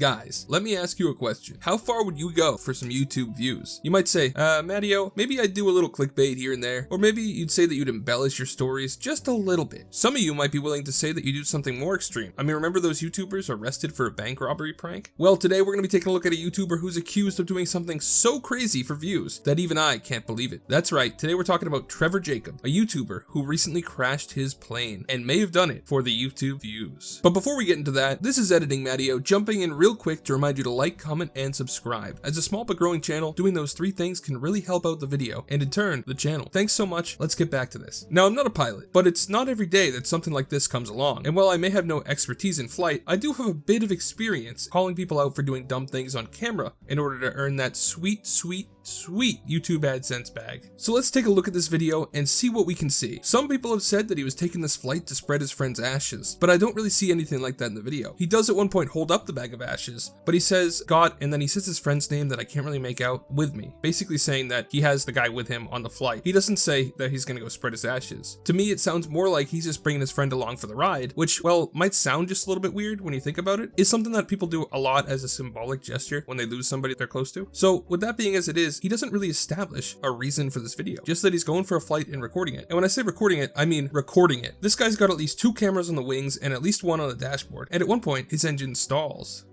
Guys, let me ask you a question. How far would you go for some YouTube views? You might say, MattyO, maybe I'd do a little clickbait here and there, or maybe you'd say that you'd embellish your stories just a little bit. Some of you might be willing to say that you do something more extreme. I mean, remember those YouTubers arrested for a bank robbery prank? Well, today we're going to be taking a look at a YouTuber who's accused of doing something so crazy for views that even I can't believe it. That's right, today we're talking about TrevorJacob, a YouTuber who recently crashed his plane and may have done it for the YouTube views. But before we get into that, this is Editing MattyO jumping in real quick to remind you to like, comment, and subscribe. As a small but growing channel, doing those three things can really help out the video and in turn, the channel. Thanks so much, let's get back to this. Now, I'm not a pilot, but it's not every day that something like this comes along. And while I may have no expertise in flight, I do have a bit of experience calling people out for doing dumb things on camera in order to earn that sweet YouTube AdSense bag. So let's take a look at this video and see what we can see. Some people have said that he was taking this flight to spread his friend's ashes, but I don't really see anything like that in the video. He does at one point hold up the bag of ashes, but he says, "God," and then he says his friend's name that I can't really make out, "with me," basically saying that he has the guy with him on the flight. He doesn't say that he's gonna go spread his ashes. To me, it sounds more like he's just bringing his friend along for the ride, which, well, might sound just a little bit weird when you think about it. Is something that people do a lot as a symbolic gesture when they lose somebody they're close to. So with that being as it is, he doesn't really establish a reason for this video, just that he's going for a flight and recording it. And when I say recording it, I mean recording it. This guy's got at least 2 cameras on the wings and at least 1 on the dashboard, and at one point his engine stalls.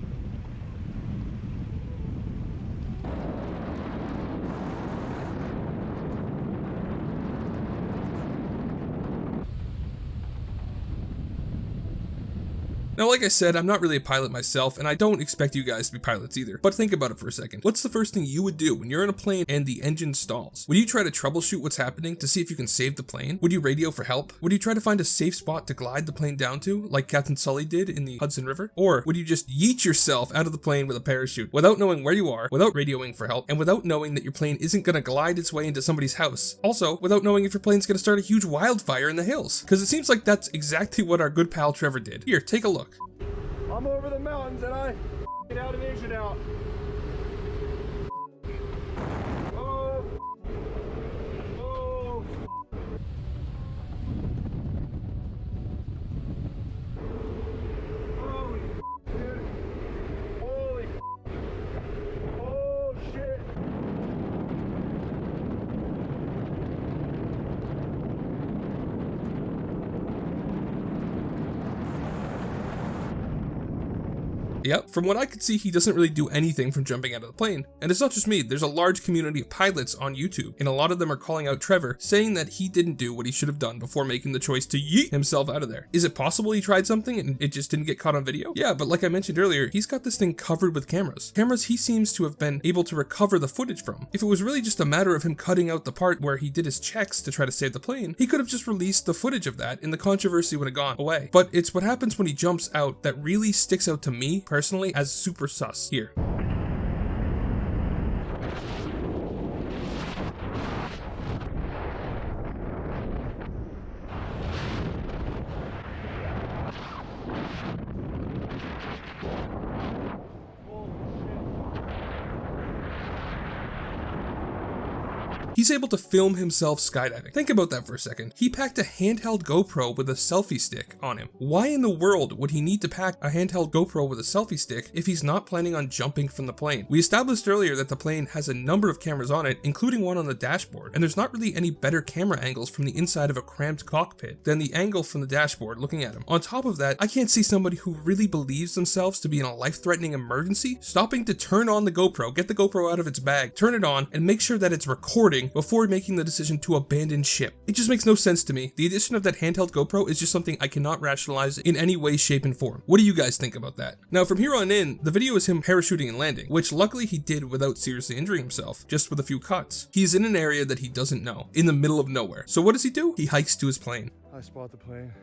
Now, like I said, I'm not really a pilot myself, and I don't expect you guys to be pilots either, but think about it for a second. What's the first thing you would do when you're in a plane and the engine stalls? Would you try to troubleshoot what's happening to see if you can save the plane? Would you radio for help? Would you try to find a safe spot to glide the plane down to, like Captain Sully did in the Hudson River? Or would you just yeet yourself out of the plane with a parachute without knowing where you are, without radioing for help, and without knowing that your plane isn't gonna glide its way into somebody's house? Also, without knowing if your plane's gonna start a huge wildfire in the hills? Because it seems like that's exactly what our good pal Trevor did. Here, take a look. I'm over the mountains and I get out of Asia now. Oh. Oh. Holy dude. Holy. Oh shit. Yep, from what I could see, he doesn't really do anything from jumping out of the plane. And it's not just me, there's a large community of pilots on YouTube, and a lot of them are calling out Trevor, saying that he didn't do what he should have done before making the choice to yeet himself out of there. Is it possible he tried something and it just didn't get caught on video? Yeah, but like I mentioned earlier, he's got this thing covered with cameras. Cameras he seems to have been able to recover the footage from. If it was really just a matter of him cutting out the part where he did his checks to try to save the plane, he could have just released the footage of that and the controversy would have gone away. But it's what happens when he jumps out that really sticks out to me personally as super sus here. He's able to film himself skydiving. Think about that for a second. He packed a handheld GoPro with a selfie stick on him. Why in the world would he need to pack a handheld GoPro with a selfie stick if he's not planning on jumping from the plane? We established earlier that the plane has a number of cameras on it, including one on the dashboard, and there's not really any better camera angles from the inside of a cramped cockpit than the angle from the dashboard looking at him. On top of that, I can't see somebody who really believes themselves to be in a life-threatening emergency stopping to turn on the GoPro, get the GoPro out of its bag, turn it on, and make sure that it's recording before making the decision to abandon ship. It just makes no sense to me. The addition of that handheld GoPro is just something I cannot rationalize in any way, shape, and form. What do you guys think about that? Now, from here on in, the video is him parachuting and landing, which luckily he did without seriously injuring himself, just with a few cuts. He's in an area that he doesn't know, in the middle of nowhere. So what does he do? He hikes to his plane. I spot the plane.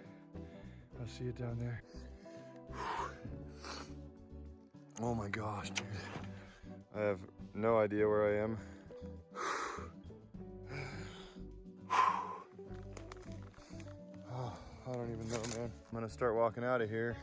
I see it down there. Oh my gosh, dude. I have no idea where I am. Oh, I don't even know, man. I'm gonna start walking out of here.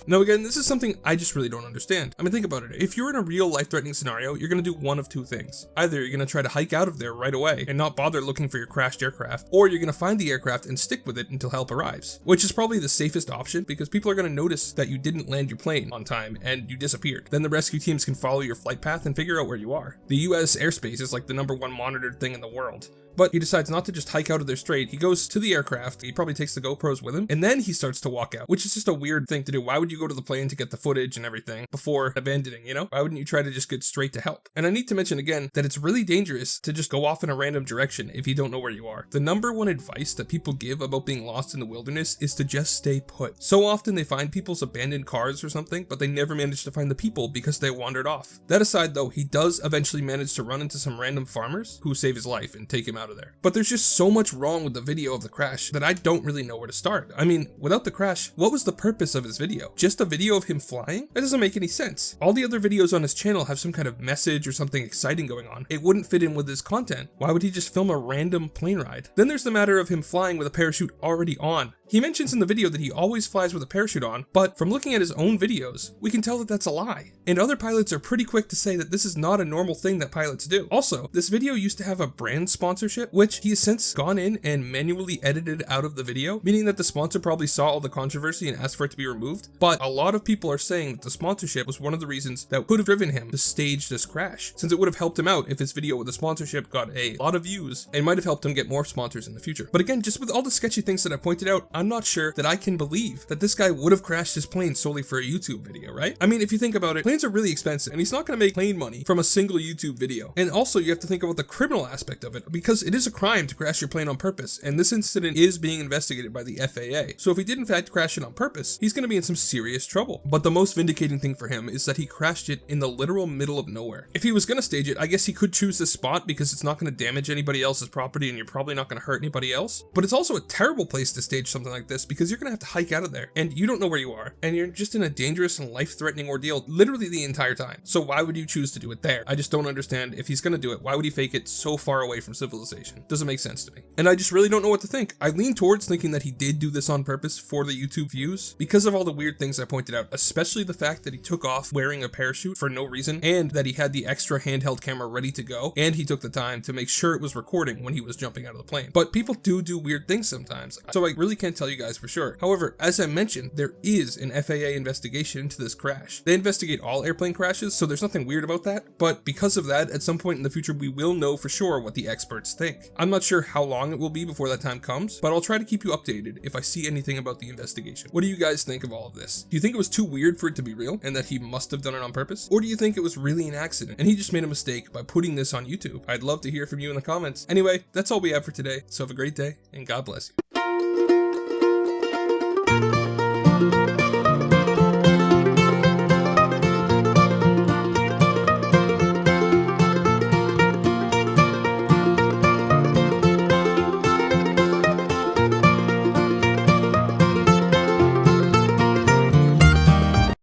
Now again, this is something I just really don't understand. I mean, think about it. If you're in a real life-threatening scenario, you're gonna do one of two things. Either you're gonna try to hike out of there right away and not bother looking for your crashed aircraft, or you're gonna find the aircraft and stick with it until help arrives, which is probably the safest option because people are gonna notice that you didn't land your plane on time and you disappeared. Then the rescue teams can follow your flight path and figure out where you are. The US airspace is like the #1 monitored thing in the world. But he decides not to just hike out of there straight. He goes to the aircraft, he probably takes the GoPros with him, and then he starts to walk out, which is just a weird thing to do. Why would you go to the plane to get the footage and everything before abandoning, you know? Why wouldn't you try to just get straight to help? And I need to mention again that it's really dangerous to just go off in a random direction if you don't know where you are. The #1 advice that people give about being lost in the wilderness is to just stay put. So often they find people's abandoned cars or something, but they never manage to find the people because they wandered off. That aside though, he does eventually manage to run into some random farmers who save his life and take him out of there. But there's just so much wrong with the video of the crash that I don't really know where to start. I mean, without the crash, what was the purpose of his video? Just a video of him flying? That doesn't make any sense. All the other videos on his channel have some kind of message or something exciting going on. It wouldn't fit in with his content. Why would he just film a random plane ride? Then there's the matter of him flying with a parachute already on. He mentions in the video that he always flies with a parachute on, but from looking at his own videos, we can tell that that's a lie. And other pilots are pretty quick to say that this is not a normal thing that pilots do. Also, this video used to have a brand sponsorship, which he has since gone in and manually edited out of the video, meaning that the sponsor probably saw all the controversy and asked for it to be removed. But a lot of people are saying that the sponsorship was one of the reasons that could have driven him to stage this crash, since it would have helped him out if his video with the sponsorship got a lot of views and might have helped him get more sponsors in the future. But again, just with all the sketchy things that I pointed out, I'm not sure that I can believe that this guy would have crashed his plane solely for a YouTube video, right? I mean, if you think about it, planes are really expensive and he's not going to make plane money from a single YouTube video. And also you have to think about the criminal aspect of it, because it is a crime to crash your plane on purpose, and this incident is being investigated by the FAA. So if he did in fact crash it on purpose, he's going to be in some serious trouble. But the most vindicating thing for him is that he crashed it in the literal middle of nowhere. If he was going to stage it, I guess he could choose this spot because it's not going to damage anybody else's property and you're probably not going to hurt anybody else. But it's also a terrible place to stage something like this because you're going to have to hike out of there and you don't know where you are and you're just in a dangerous and life-threatening ordeal literally the entire time. So why would you choose to do it there? I just don't understand. If he's going to do it, why would he fake it so far away from civilization? Doesn't make sense to me. And I just really don't know what to think. I lean towards thinking that he did do this on purpose for the YouTube views because of all the weird things I pointed out, especially the fact that he took off wearing a parachute for no reason and that he had the extra handheld camera ready to go and he took the time to make sure it was recording when he was jumping out of the plane. But people do weird things sometimes, so I really can't tell you guys for sure. However, as I mentioned, there is an FAA investigation into this crash. They investigate all airplane crashes, so there's nothing weird about that, but because of that, at some point in the future, we will know for sure what the experts think. I'm not sure how long it will be before that time comes, but I'll try to keep you updated if I see anything about the investigation. What do you guys think of all of this? Do you think it was too weird for it to be real and that he must have done it on purpose? Or do you think it was really an accident and he just made a mistake by putting this on YouTube? I'd love to hear from you in the comments. Anyway, that's all we have for today, so have a great day and God bless you.